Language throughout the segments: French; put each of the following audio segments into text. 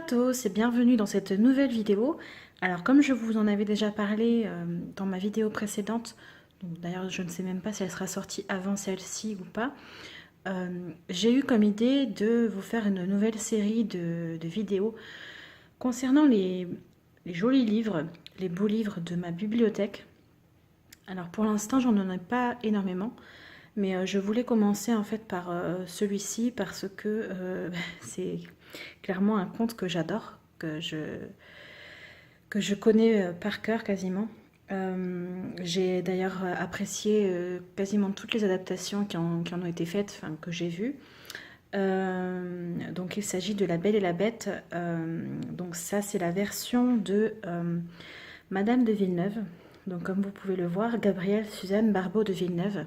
à tous et bienvenue dans cette nouvelle vidéo. Alors comme je vous en avais déjà parlé dans ma vidéo précédente, d'ailleurs je ne sais même pas si elle sera sortie avant celle-ci ou pas, j'ai eu comme idée de vous faire une nouvelle série de vidéos concernant les jolis livres, les beaux livres de ma bibliothèque. Alors pour l'instant j'en ai pas énormément, mais je voulais commencer en fait par celui-ci parce que c'est clairement un conte que j'adore, que je connais par cœur quasiment. J'ai d'ailleurs apprécié quasiment toutes les adaptations qui en ont été faites, enfin, que j'ai vues. Donc il s'agit de La Belle et la Bête. Donc ça c'est la version de Madame de Villeneuve. Donc comme vous pouvez le voir, Gabrielle Suzanne Barbeau de Villeneuve.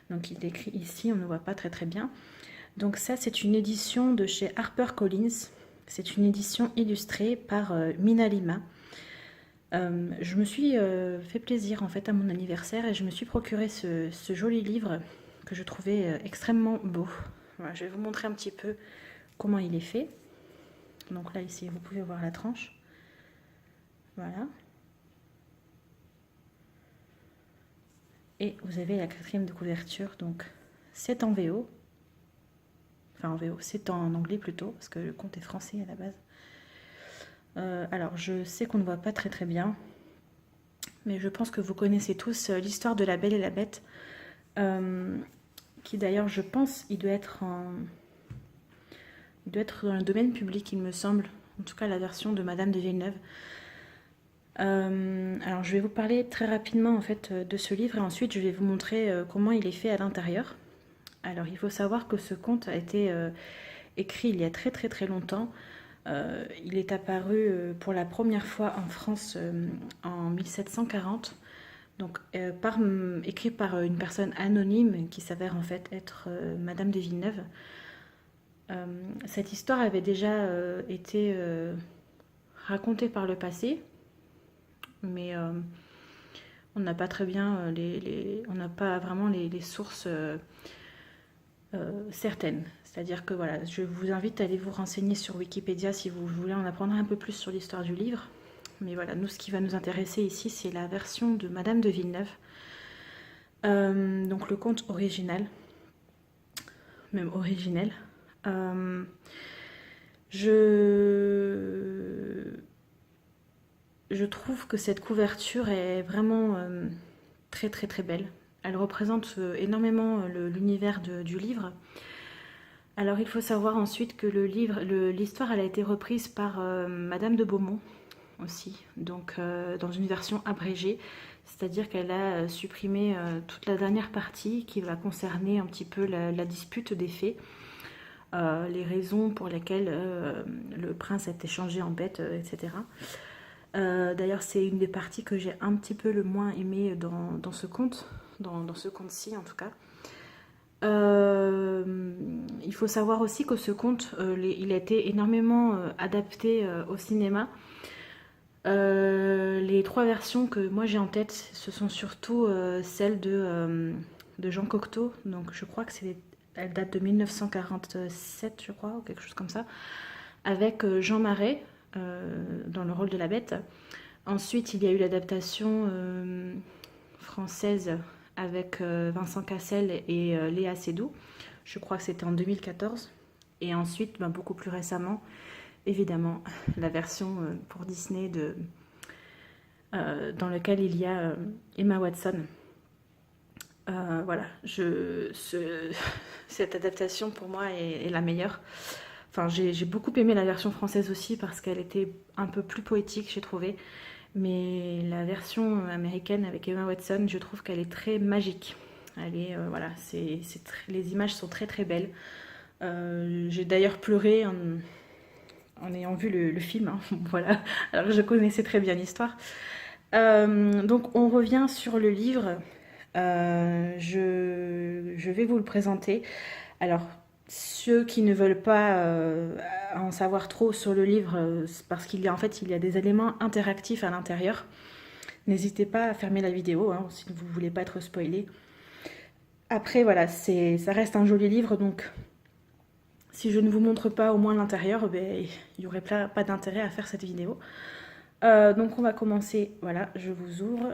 Donc il est écrit ici, on ne voit pas très très bien. Donc ça c'est une édition de chez HarperCollins. C'est une édition illustrée par Mina Lima. Je me suis fait plaisir en fait à mon anniversaire et je me suis procuré ce joli livre que je trouvais extrêmement beau. Voilà, je vais vous montrer un petit peu comment il est fait. Donc là ici vous pouvez voir la tranche. Voilà. Et vous avez la quatrième de couverture, donc c'est en VO. Enfin en VO, c'est en anglais plutôt, parce que le conte est français à la base. Alors je sais qu'on ne voit pas très très bien, mais je pense que vous connaissez tous l'histoire de La Belle et la Bête, qui d'ailleurs je pense il doit être dans le domaine public il me semble, en tout cas la version de Madame de Villeneuve. Alors je vais vous parler très rapidement en fait de ce livre et ensuite je vais vous montrer comment il est fait à l'intérieur. Alors il faut savoir que ce conte a été écrit il y a très très très longtemps. Il est apparu pour la première fois en France en 1740, donc écrit par une personne anonyme qui s'avère en fait être Madame de Villeneuve. Cette histoire avait déjà été racontée par le passé, mais on n'a pas très bien on n'a pas vraiment les sources certaines. C'est-à-dire que voilà, je vous invite à aller vous renseigner sur Wikipédia si vous voulez en apprendre un peu plus sur l'histoire du livre. Mais voilà, nous, ce qui va nous intéresser ici, c'est la version de Madame de Villeneuve. Donc le conte original, même originel. Je trouve que cette couverture est vraiment très très très belle. Elle représente énormément l'univers du livre. Alors il faut savoir ensuite que l'histoire elle a été reprise par Madame de Beaumont aussi, donc dans une version abrégée, c'est-à-dire qu'elle a supprimé toute la dernière partie qui va concerner un petit peu la dispute des fées, les raisons pour lesquelles le prince a été changé en bête, etc. D'ailleurs c'est une des parties que j'ai un petit peu le moins aimé dans ce conte, dans ce conte-ci en tout cas. Il faut savoir aussi que ce conte, il a été énormément adapté au cinéma. Les trois versions que moi j'ai en tête, ce sont surtout celles de Jean Cocteau. Donc je crois que elle date de 1947, je crois, ou quelque chose comme ça, avec Jean Marais dans le rôle de la Bête. Ensuite, il y a eu l'adaptation française avec Vincent Cassel et Léa Seydoux. Je crois que c'était en 2014. Et ensuite, beaucoup plus récemment, évidemment, la version pour Disney dans laquelle il y a Emma Watson. Voilà, cette adaptation pour moi est la meilleure. Enfin, j'ai beaucoup aimé la version française aussi parce qu'elle était un peu plus poétique, j'ai trouvé. Mais la version américaine avec Emma Watson, je trouve qu'elle est très magique. Elle est, voilà, les images sont très très belles. J'ai d'ailleurs pleuré en ayant vu le film, hein. Voilà, alors je connaissais très bien l'histoire. Donc on revient sur le livre. Je vais vous le présenter. Alors, ceux qui ne veulent pas en savoir trop sur le livre, parce qu'il y a en fait il y a des éléments interactifs à l'intérieur. N'hésitez pas à fermer la vidéo hein, si vous ne voulez pas être spoilé. Après voilà, ça reste un joli livre, donc Si je ne vous montre pas au moins l'intérieur, ben, il n'y aurait pas d'intérêt à faire cette vidéo. Donc on va commencer, voilà, je vous ouvre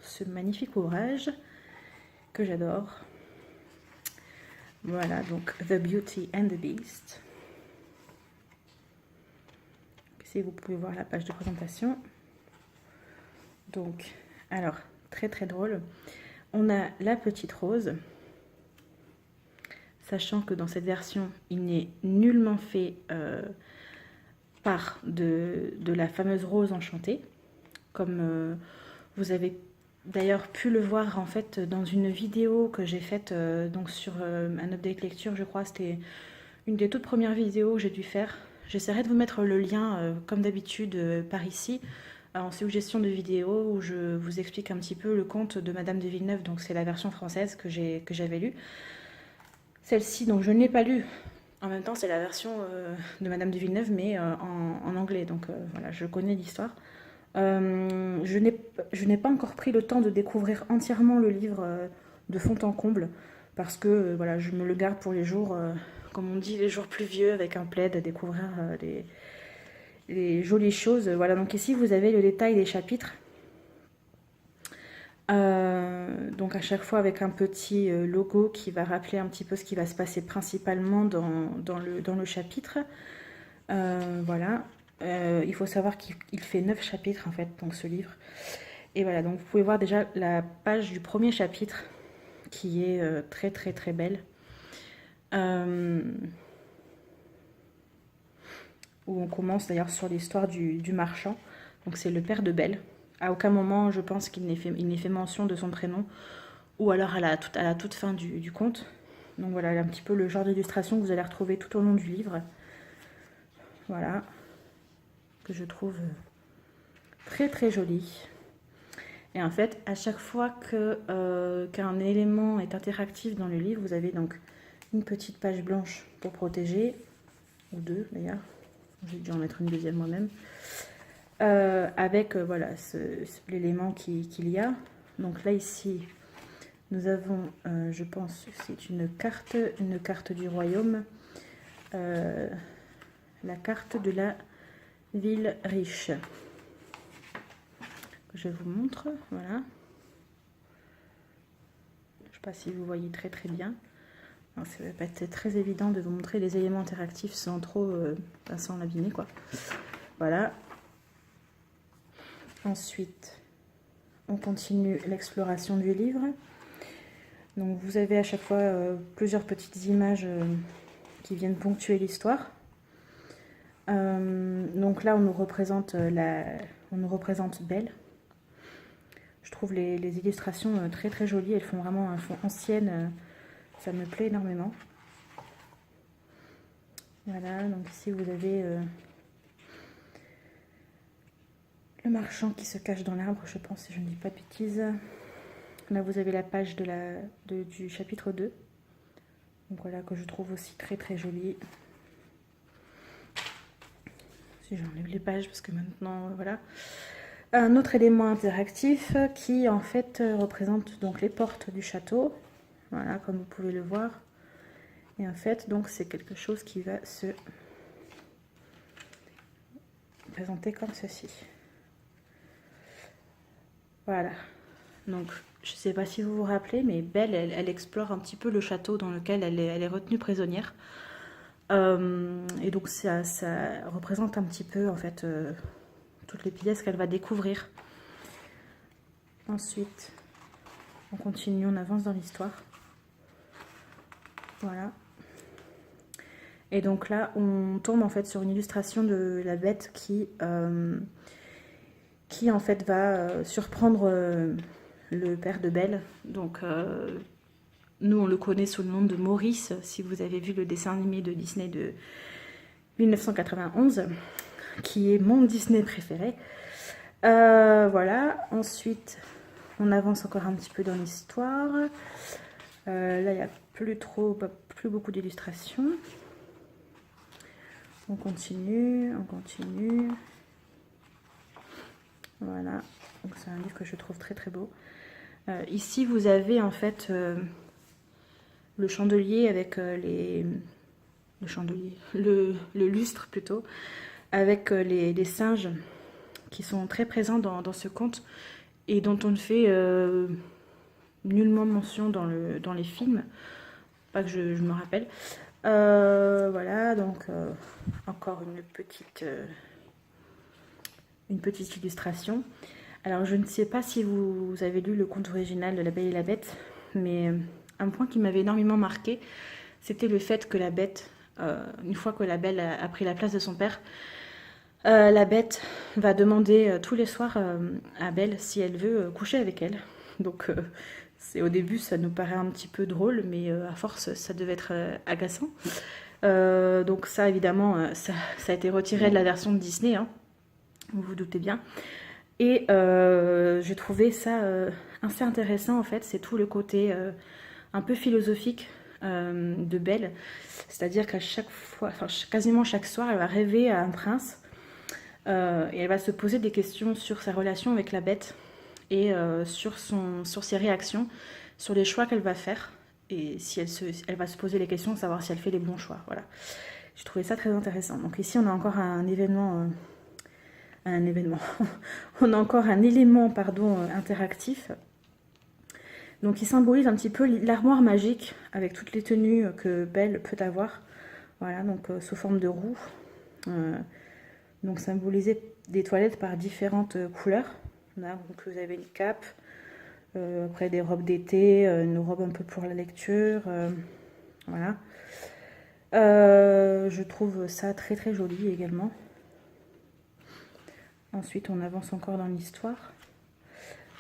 ce magnifique ouvrage que j'adore. Voilà, donc The Beauty and the Beast. Ici, vous pouvez voir la page de présentation. Donc, alors, très très drôle. On a la petite rose, sachant que dans cette version, il n'est nullement fait part de la fameuse rose enchantée, comme vous avez d'ailleurs pu le voir en fait dans une vidéo que j'ai faite donc sur un update lecture, je crois. C'était une des toutes premières vidéos que j'ai dû faire. J'essaierai de vous mettre le lien comme d'habitude par ici en suggestion de vidéo où je vous explique un petit peu le conte de Madame de Villeneuve. Donc c'est la version française que j'avais lue. Celle-ci, donc je ne l'ai pas lue. En même temps, c'est la version de Madame de Villeneuve, mais en anglais. Donc voilà, je connais l'histoire. Je n'ai pas encore pris le temps de découvrir entièrement le livre de fond en comble, parce que voilà, je me le garde pour les jours, comme on dit, les jours pluvieux, avec un plaid, à découvrir les jolies choses. Voilà, donc ici vous avez le détail des chapitres. Donc à chaque fois avec un petit logo qui va rappeler un petit peu ce qui va se passer principalement dans le chapitre. Voilà. Il faut savoir qu'il fait 9 chapitres en fait, donc ce livre. Et voilà, donc vous pouvez voir déjà la page du premier chapitre qui est très très très belle. Où on commence d'ailleurs sur l'histoire du marchand. Donc c'est le père de Belle. À aucun moment, je pense qu'il n'ait fait mention de son prénom, ou alors à la toute fin du conte. Donc voilà, un petit peu le genre d'illustration que vous allez retrouver tout au long du livre. Voilà, que je trouve très très joli. Et en fait, à chaque fois qu'un élément est interactif dans le livre, vous avez donc une petite page blanche pour protéger, ou deux d'ailleurs, j'ai dû en mettre une deuxième moi-même, avec voilà l'élément qu'il y a. Donc là ici, nous avons, je pense, c'est une carte du royaume, la carte de la ville riche. Je vous montre, voilà. Je ne sais pas si vous voyez très très bien. Alors, ça va pas être très évident de vous montrer les éléments interactifs sans trop, sans l'abîmer quoi. Voilà. Ensuite, on continue l'exploration du livre. Donc vous avez à chaque fois plusieurs petites images qui viennent ponctuer l'histoire. Donc là, on nous représente Belle. Je trouve les illustrations très très jolies. Elles font vraiment un fond ancienne. Ça me plaît énormément. Voilà, donc ici vous avez le marchand qui se cache dans l'arbre, je pense, si je ne dis pas de bêtises. Là, vous avez la page du chapitre 2. Donc voilà, que je trouve aussi très très jolie. Si j'enlève les pages, parce que maintenant, voilà. Un autre élément interactif qui, en fait, représente donc les portes du château. Voilà, comme vous pouvez le voir. Et en fait, donc, c'est quelque chose qui va se présenter comme ceci. Voilà. Donc, je ne sais pas si vous vous rappelez, mais Belle, elle explore un petit peu le château dans lequel elle est retenue prisonnière. Et donc, ça représente un petit peu, en fait, toutes les pièces qu'elle va découvrir. Ensuite, on continue, on avance dans l'histoire. Voilà. Et donc là, on tombe en fait sur une illustration de la bête qui en fait va surprendre le père de Belle. Donc nous, on le connaît sous le nom de Maurice, si vous avez vu le dessin animé de Disney de 1991, qui est mon Disney préféré. Voilà, ensuite, on avance encore un petit peu dans l'histoire. Là, il n'y a plus beaucoup d'illustrations. On continue, on continue. Voilà, donc c'est un livre que je trouve très très beau. Ici, vous avez en fait le chandelier avec le chandelier, le lustre plutôt, avec les singes qui sont très présents dans ce conte et dont on ne fait nullement mention dans les films, pas que je me rappelle. Voilà, donc encore une petite illustration. Alors je ne sais pas si vous avez lu le conte original de La Belle et la Bête, mais un point qui m'avait énormément marqué, c'était le fait que la Bête, une fois que la Belle a pris la place de son père, la Bête va demander tous les soirs à Belle si elle veut coucher avec elle. Donc au début ça nous paraît un petit peu drôle, mais à force ça devait être agaçant. Donc ça évidemment ça a été retiré de la version de Disney, hein, vous vous doutez bien. Et j'ai trouvé ça assez intéressant en fait, c'est tout le côté un peu philosophique de Belle. C'est-à-dire qu'à chaque fois, enfin quasiment chaque soir, elle va rêver à un prince et elle va se poser des questions sur sa relation avec la Bête et sur ses réactions, sur les choix qu'elle va faire et si elle va se poser les questions de savoir si elle fait les bons choix. Voilà. J'ai trouvé ça très intéressant. Donc ici on a encore un événement on a encore un élément pardon, interactif. Donc il symbolise un petit peu l'armoire magique avec toutes les tenues que Belle peut avoir. Voilà, donc sous forme de roue. Donc symboliser des toilettes par différentes couleurs. Là, donc vous avez une cape, après des robes d'été, une robe un peu pour la lecture. Voilà. Je trouve ça très très joli également. Ensuite, on avance encore dans l'histoire.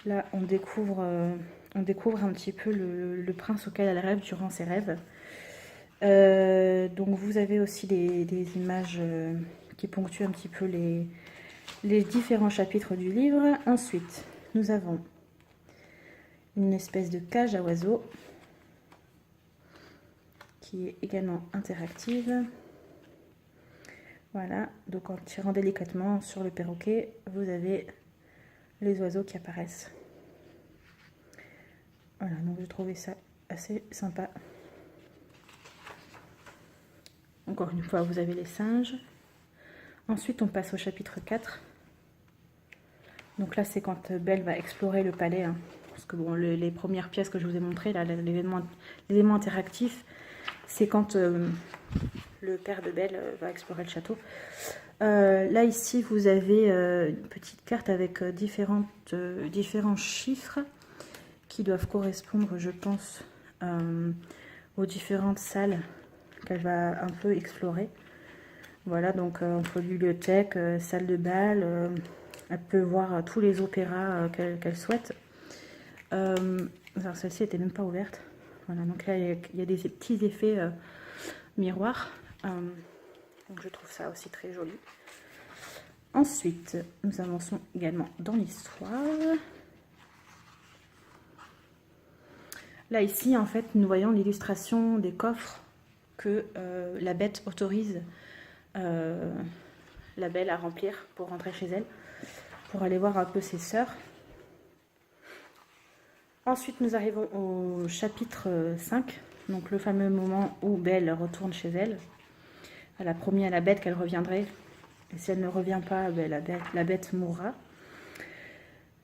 Là, on découvre un petit peu le prince auquel elle rêve durant ses rêves. Donc, vous avez aussi des images qui ponctuent un petit peu les différents chapitres du livre. Ensuite, nous avons une espèce de cage à oiseaux qui est également interactive. Voilà, donc en tirant délicatement sur le perroquet, vous avez les oiseaux qui apparaissent. Voilà, donc j'ai trouvé ça assez sympa. Encore une fois, vous avez les singes. Ensuite, on passe au chapitre 4. Donc là, c'est quand Belle va explorer le palais. Hein, parce que bon, les premières pièces que je vous ai montrées, là, l'élément interactif, c'est quand le père de Belle va explorer le château. Là, ici, vous avez une petite carte avec différents chiffres qui doivent correspondre, je pense, aux différentes salles qu'elle va un peu explorer. Voilà, donc entre bibliothèque, salle de bal, elle peut voir tous les opéras qu'elle souhaite. Alors celle-ci n'était même pas ouverte. Voilà, donc là il y a des petits effets miroirs. Donc je trouve ça aussi très joli. Ensuite, nous avançons également dans l'histoire. Là ici, en fait, nous voyons l'illustration des coffres que la Bête autorise la Belle à remplir pour rentrer chez elle, pour aller voir un peu ses sœurs. Ensuite, nous arrivons au chapitre 5, donc le fameux moment où Belle retourne chez elle. Elle a promis à la Bête qu'elle reviendrait, et si elle ne revient pas, ben, la bête mourra.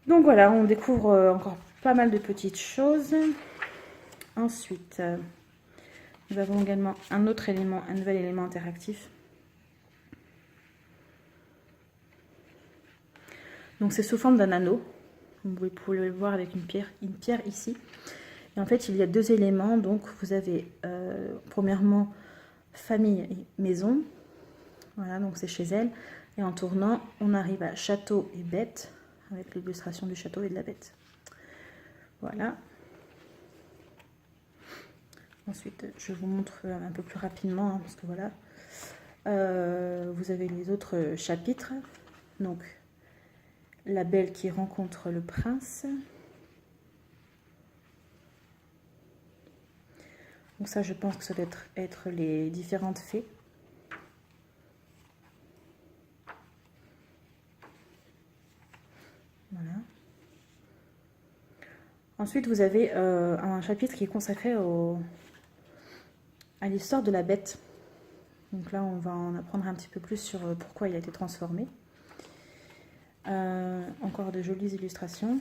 Donc voilà, on découvre encore pas mal de petites choses. Ensuite, nous avons également un autre élément, un nouvel élément interactif. Donc c'est sous forme d'un anneau. Vous pouvez le voir avec une pierre ici. Et en fait, il y a deux éléments. Donc vous avez premièrement famille et maison. Voilà, donc c'est chez elle. Et en tournant, on arrive à château et bête, avec l'illustration du château et de la bête. Voilà. Ensuite, je vous montre un peu plus rapidement, hein, parce que voilà. Vous avez les autres chapitres. Donc, la Belle qui rencontre le prince. Donc ça, je pense que ça doit être les différentes fées. Voilà. Ensuite, vous avez un chapitre qui est consacré à l'histoire de la Bête. Donc là, on va en apprendre un petit peu plus sur pourquoi il a été transformé. Encore de jolies illustrations.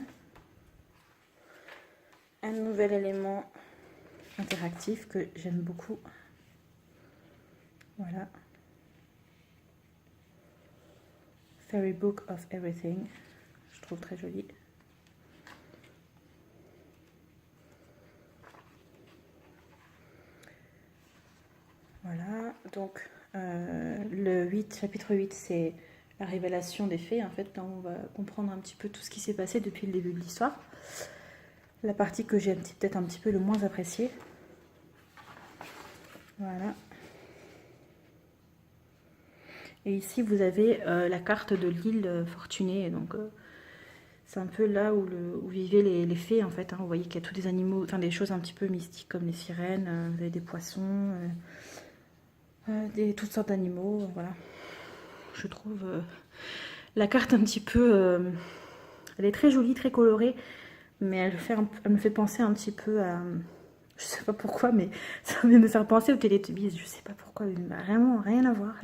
Un nouvel élément interactif que j'aime beaucoup. Voilà. Fairy Book of Everything. Je trouve très joli. Voilà, donc chapitre 8, c'est la révélation des faits. En fait, là, on va comprendre un petit peu tout ce qui s'est passé depuis le début de l'histoire. La partie que j'ai peut-être un petit peu le moins appréciée. Voilà. Et ici, vous avez la carte de l'île Fortunée. Donc, c'est un peu là où vivaient les fées, en fait. Hein. Vous voyez qu'il y a tous des animaux, enfin des choses un petit peu mystiques comme les sirènes. Vous avez des poissons, toutes sortes d'animaux. Voilà. Je trouve la carte un petit peu... elle est très jolie, très colorée. Mais elle me fait penser un petit peu à... Je sais pas pourquoi, mais ça va me faire penser aux Teletubbies. Je sais pas pourquoi, mais vraiment rien à voir.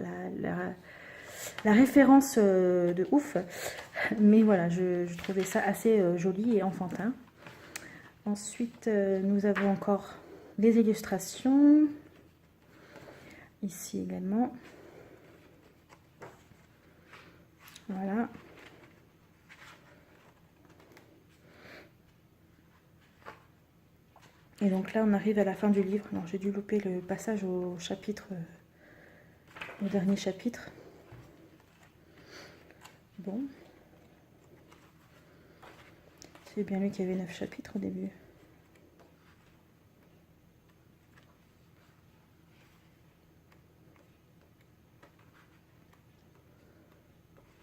La référence de ouf. Mais voilà, je trouvais ça assez joli et enfantin. Ensuite, nous avons encore des illustrations. Ici également. Voilà. Et donc là, on arrive à la fin du livre. Alors, j'ai dû louper le passage au chapitre, au dernier chapitre. Bon. C'est bien lui qui avait 9 chapitres au début.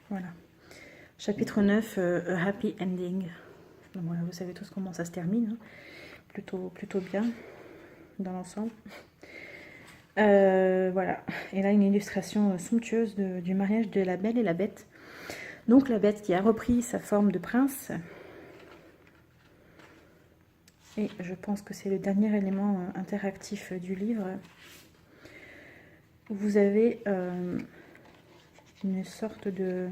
Voilà. Chapitre 9, A Happy Ending. Donc voilà, vous savez tous comment ça se termine. Hein. Plutôt bien dans l'ensemble. Voilà. Et là, une illustration somptueuse du mariage de la Belle et la Bête. Donc la Bête qui a repris sa forme de prince. Et je pense que c'est le dernier élément interactif du livre. Vous avez une sorte de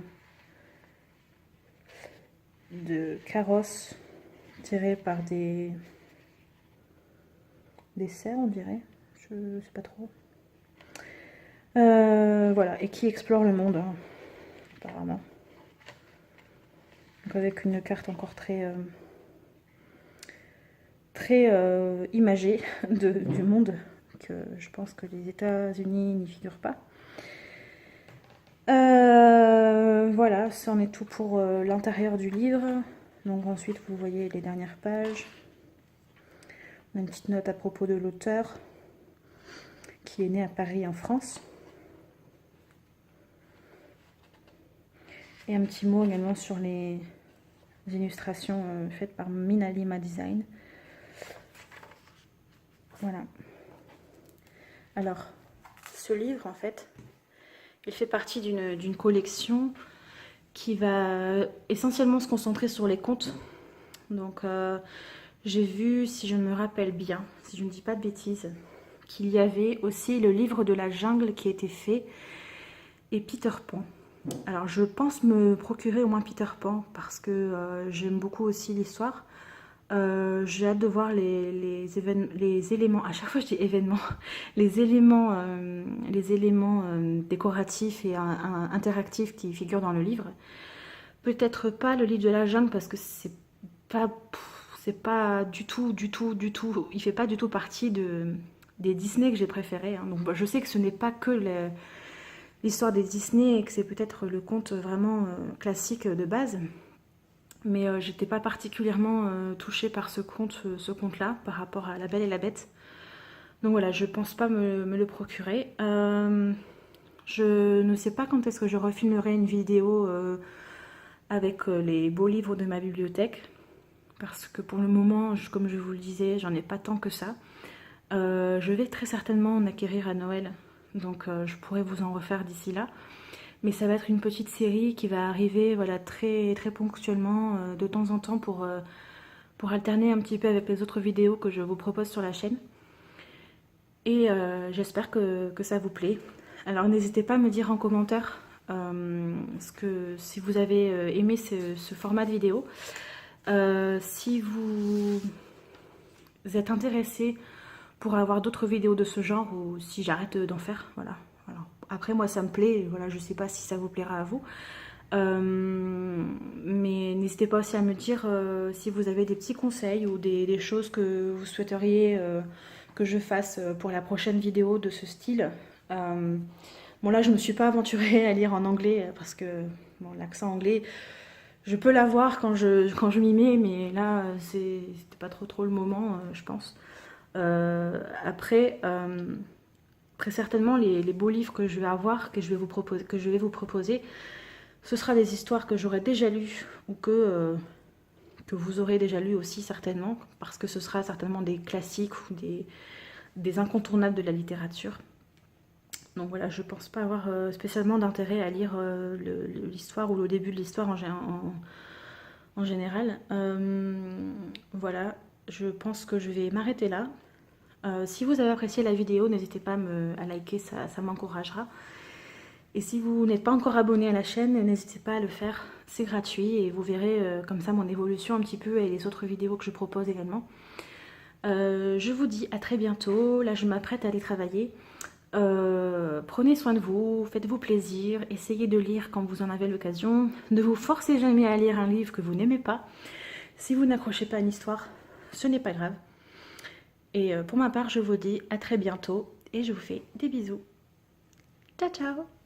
carrosse tirée par des cerfs, on dirait. Je sais pas trop. Voilà, et qui explore le monde, hein, apparemment. Donc avec une carte encore très imagée du monde, que je pense que les États-Unis n'y figurent pas. Voilà, ça en est tout pour l'intérieur du livre. Donc ensuite, vous voyez les dernières pages. On a une petite note à propos de l'auteur, qui est né à Paris, en France. Et un petit mot également sur les illustrations faites par Minalima Design. Voilà. Alors, ce livre, en fait, il fait partie d'une collection qui va essentiellement se concentrer sur les contes. Donc, j'ai vu, si je me rappelle bien, si je ne dis pas de bêtises, qu'il y avait aussi le livre de la jungle qui était fait et Peter Pan. Alors, je pense me procurer au moins Peter Pan parce que j'aime beaucoup aussi l'histoire. J'ai hâte de voir les éléments, à chaque fois je dis événements, les éléments décoratifs et interactifs qui figurent dans le livre. Peut-être pas le livre de la jungle parce que c'est pas du tout, il fait pas du tout partie des Disney que j'ai préférés. Hein. Donc je sais que ce n'est pas que l'histoire des Disney et que c'est peut-être le conte vraiment classique de base. Mais j'étais pas particulièrement touchée par ce conte-là par rapport à La Belle et la Bête. Donc voilà, je pense pas me le procurer. Je ne sais pas quand est-ce que je refilmerai une vidéo avec les beaux livres de ma bibliothèque. Parce que pour le moment, comme je vous le disais, j'en ai pas tant que ça. Je vais très certainement en acquérir à Noël. Donc je pourrais vous en refaire d'ici là. Mais ça va être une petite série qui va arriver voilà, très, très ponctuellement de temps en temps pour alterner un petit peu avec les autres vidéos que je vous propose sur la chaîne. Et j'espère que ça vous plaît. Alors n'hésitez pas à me dire en commentaire si vous avez aimé ce format de vidéo. Si vous êtes intéressé pour avoir d'autres vidéos de ce genre ou si j'arrête d'en faire, voilà. Alors, après moi ça me plaît, voilà, je sais pas si ça vous plaira à vous. Mais n'hésitez pas aussi à me dire si vous avez des petits conseils ou des choses que vous souhaiteriez que je fasse pour la prochaine vidéo de ce style. Bon là je me suis pas aventurée à lire en anglais parce que bon, l'accent anglais je peux l'avoir quand je m'y mets, mais là c'était pas trop le moment je pense. Après certainement les beaux livres que je vais avoir, que je vais vous proposer, ce sera des histoires que j'aurai déjà lues ou que vous aurez déjà lues aussi certainement, parce que ce sera certainement des classiques ou des incontournables de la littérature. Donc voilà, je pense pas avoir spécialement d'intérêt à lire l'histoire ou le début de l'histoire en général. Voilà, je pense que je vais m'arrêter là. Si vous avez apprécié la vidéo, n'hésitez pas à liker, ça m'encouragera. Et si vous n'êtes pas encore abonné à la chaîne, n'hésitez pas à le faire, c'est gratuit et vous verrez comme ça mon évolution un petit peu et les autres vidéos que je propose également. Je vous dis à très bientôt, là je m'apprête à aller travailler. Prenez soin de vous, faites-vous plaisir, essayez de lire quand vous en avez l'occasion. Ne vous forcez jamais à lire un livre que vous n'aimez pas. Si vous n'accrochez pas à une histoire, ce n'est pas grave. Et pour ma part, je vous dis à très bientôt et je vous fais des bisous. Ciao ciao!